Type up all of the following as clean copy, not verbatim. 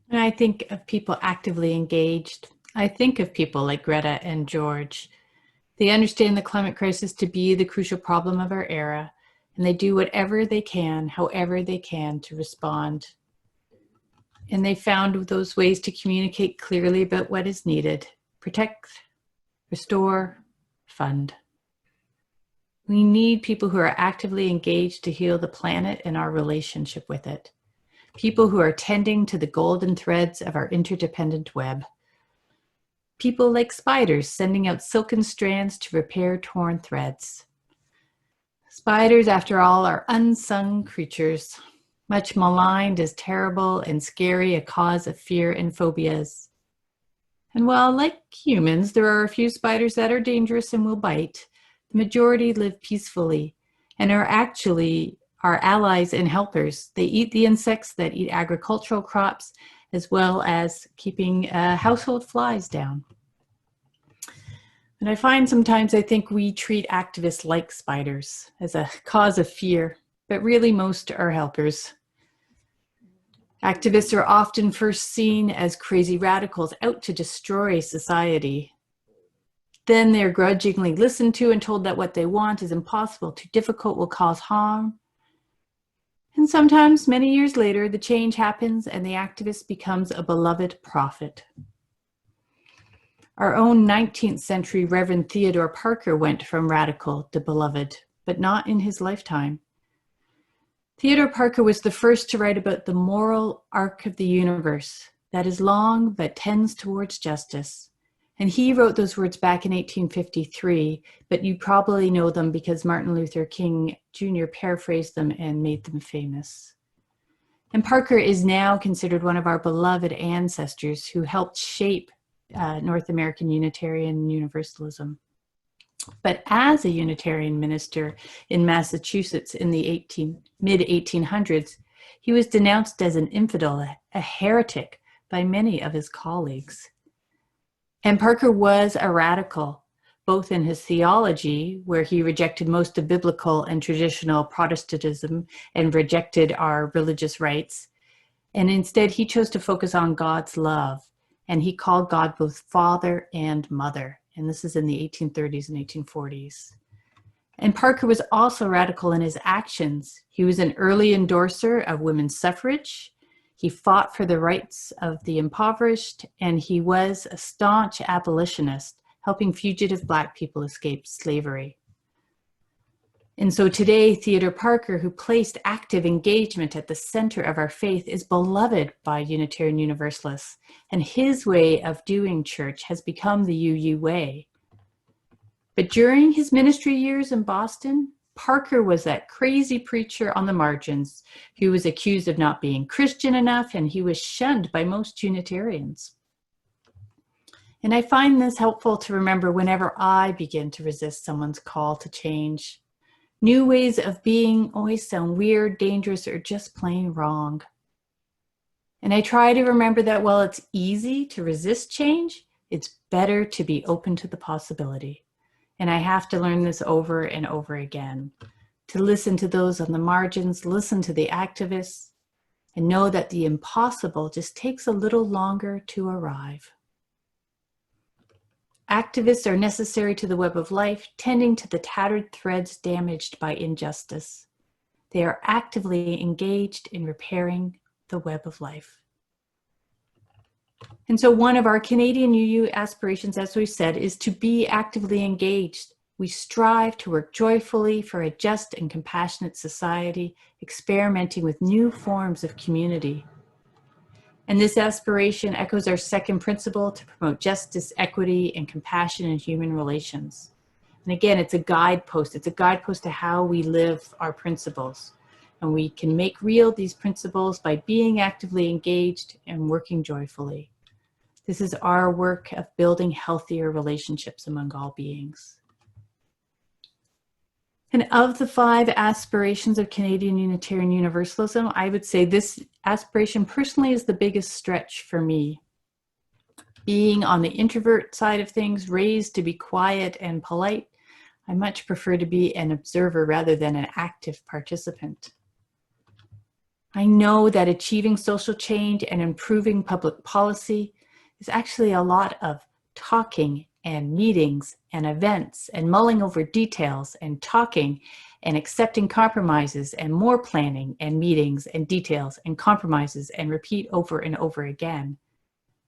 When I think of people actively engaged, I think of people like Greta and George. They understand the climate crisis to be the crucial problem of our era, and they do whatever they can, however they can, to respond. And they found those ways to communicate clearly about what is needed: protect, restore, fund. We need people who are actively engaged to heal the planet and our relationship with it. People who are tending to the golden threads of our interdependent web. People like spiders sending out silken strands to repair torn threads. Spiders, after all, are unsung creatures, much maligned as terrible and scary, a cause of fear and phobias. And while, like humans, there are a few spiders that are dangerous and will bite, the majority live peacefully and are actually our allies and helpers. They eat the insects that eat agricultural crops, as well as keeping household flies down. And I find sometimes I think we treat activists like spiders as a cause of fear, but really most are helpers. Activists are often first seen as crazy radicals out to destroy society. Then they're grudgingly listened to and told that what they want is impossible, too difficult, will cause harm. And sometimes, many years later, the change happens and the activist becomes a beloved prophet. Our own 19th century Reverend Theodore Parker went from radical to beloved, but not in his lifetime. Theodore Parker was the first to write about the moral arc of the universe that is long but tends towards justice. And he wrote those words back in 1853, but you probably know them because Martin Luther King Jr. paraphrased them and made them famous. And Parker is now considered one of our beloved ancestors who helped shape North American Unitarian Universalism. But as a Unitarian minister in Massachusetts in the mid-1800s, he was denounced as an infidel, a heretic, by many of his colleagues. And Parker was a radical, both in his theology, where he rejected most of biblical and traditional Protestantism and rejected our religious rights. And instead, he chose to focus on God's love. And he called God both Father and Mother. And this is in the 1830s and 1840s. And Parker was also radical in his actions. He was an early endorser of women's suffrage. He fought for the rights of the impoverished, and he was a staunch abolitionist, helping fugitive Black people escape slavery. And so today, Theodore Parker, who placed active engagement at the center of our faith, is beloved by Unitarian Universalists, and his way of doing church has become the UU way. But during his ministry years in Boston, Parker was that crazy preacher on the margins who was accused of not being Christian enough, and he was shunned by most Unitarians. And I find this helpful to remember whenever I begin to resist someone's call to change. New ways of being always sound weird, dangerous, or just plain wrong. And I try to remember that while it's easy to resist change, it's better to be open to the possibility. And I have to learn this over and over again, to listen to those on the margins, listen to the activists, and know that the impossible just takes a little longer to arrive. Activists are necessary to the web of life, tending to the tattered threads damaged by injustice. They are actively engaged in repairing the web of life. And so one of our Canadian UU aspirations, as we said, is to be actively engaged. We strive to work joyfully for a just and compassionate society, experimenting with new forms of community. And this aspiration echoes our second principle to promote justice, equity, and compassion in human relations. And again, it's a guidepost. It's a guidepost to how we live our principles. And we can make real these principles by being actively engaged and working joyfully. This is our work of building healthier relationships among all beings. And of the 5 aspirations of Canadian Unitarian Universalism, I would say this aspiration personally is the biggest stretch for me. Being on the introvert side of things, raised to be quiet and polite, I much prefer to be an observer rather than an active participant. I know that achieving social change and improving public policy is actually a lot of talking and meetings and events and mulling over details and talking and accepting compromises and more planning and meetings and details and compromises and repeat over and over again.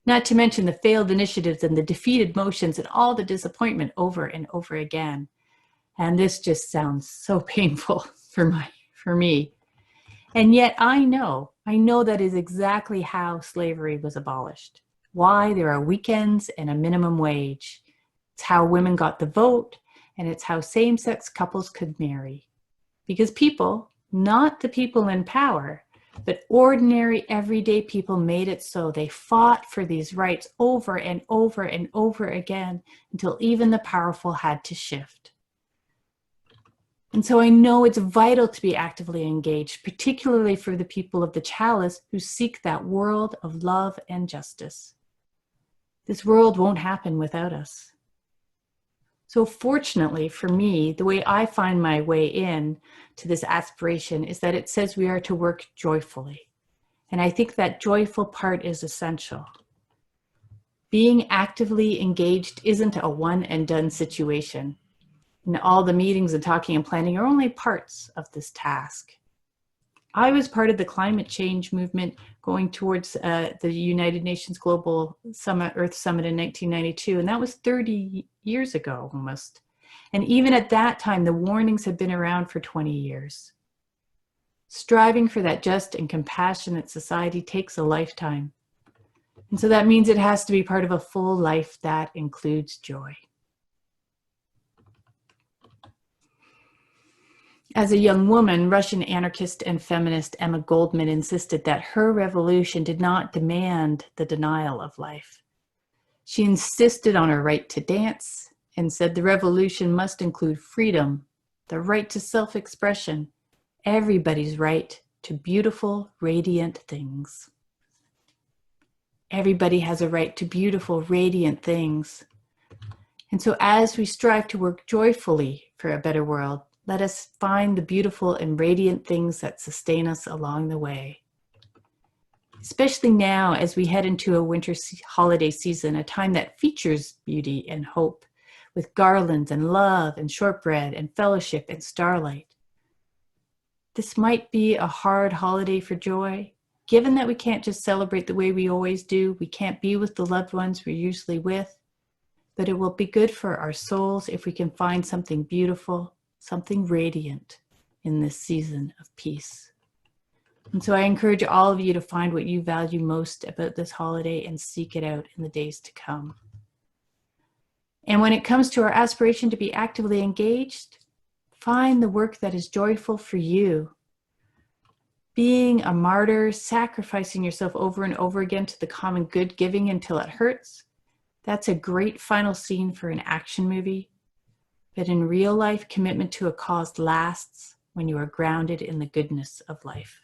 Not to mention the failed initiatives and the defeated motions and all the disappointment over and over again. And this just sounds so painful for me. And yet I know that is exactly how slavery was abolished. Why there are weekends and a minimum wage. It's how women got the vote, and it's how same-sex couples could marry. Because people, not the people in power, but ordinary everyday people made it so. They fought for these rights over and over and over again until even the powerful had to shift. And so I know it's vital to be actively engaged, particularly for the people of the chalice who seek that world of love and justice. This world won't happen without us. So fortunately for me, the way I find my way in to this aspiration is that it says we are to work joyfully. And I think that joyful part is essential. Being actively engaged isn't a one and done situation. And all the meetings and talking and planning are only parts of this task. I was part of the climate change movement going towards the United Nations Global Summit, Earth Summit in 1992, and that was 30 years ago almost. And even at that time, the warnings had been around for 20 years. Striving for that just and compassionate society takes a lifetime. And so that means it has to be part of a full life that includes joy. As a young woman, Russian anarchist and feminist Emma Goldman insisted that her revolution did not demand the denial of life. She insisted on her right to dance and said the revolution must include freedom, the right to self-expression, everybody's right to beautiful, radiant things. Everybody has a right to beautiful, radiant things. And so as we strive to work joyfully for a better world, let us find the beautiful and radiant things that sustain us along the way. Especially now as we head into a winter holiday season, a time that features beauty and hope, with garlands and love and shortbread and fellowship and starlight. This might be a hard holiday for joy, given that we can't just celebrate the way we always do. We can't be with the loved ones we're usually with, but it will be good for our souls if we can find something beautiful, something radiant in this season of peace. And so I encourage all of you to find what you value most about this holiday and seek it out in the days to come. And when it comes to our aspiration to be actively engaged, find the work that is joyful for you. Being a martyr, sacrificing yourself over and over again to the common good, giving until it hurts, that's a great final scene for an action movie. But in real life, commitment to a cause lasts when you are grounded in the goodness of life.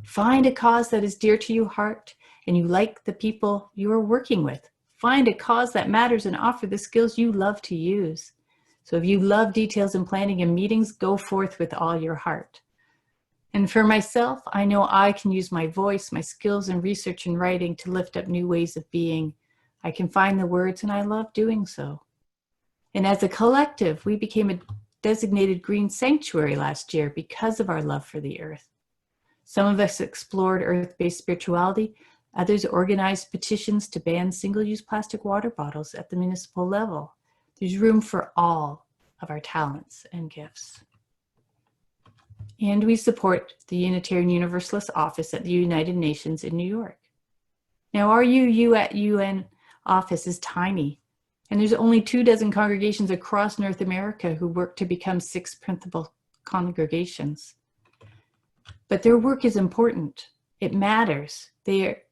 Find a cause that is dear to your heart and you like the people you are working with. Find a cause that matters and offer the skills you love to use. So if you love details and planning and meetings, go forth with all your heart. And for myself, I know I can use my voice, my skills in research and writing to lift up new ways of being. I can find the words and I love doing so. And as a collective, we became a designated green sanctuary last year because of our love for the earth. Some of us explored earth-based spirituality. Others organized petitions to ban single-use plastic water bottles at the municipal level. There's room for all of our talents and gifts. And we support the Unitarian Universalist office at the United Nations in New York. Now, our UU at UN office is tiny, and there's only 24 congregations across North America who work to become 6 principal congregations. But their work is important. It matters.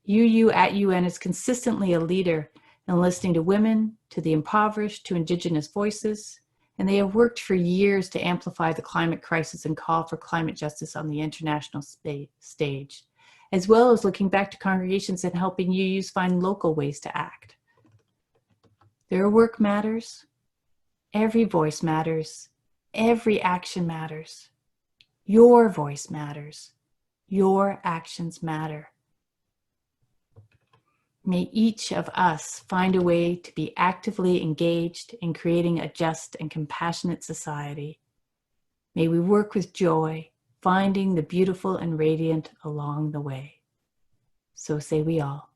UU at UN is consistently a leader in listening to women, to the impoverished, to Indigenous voices, and they have worked for years to amplify the climate crisis and call for climate justice on the international stage, as well as looking back to congregations and helping UUs find local ways to act. Their work matters. Every voice matters. Every action matters. Your voice matters. Your actions matter. May each of us find a way to be actively engaged in creating a just and compassionate society. May we work with joy, finding the beautiful and radiant along the way. So say we all.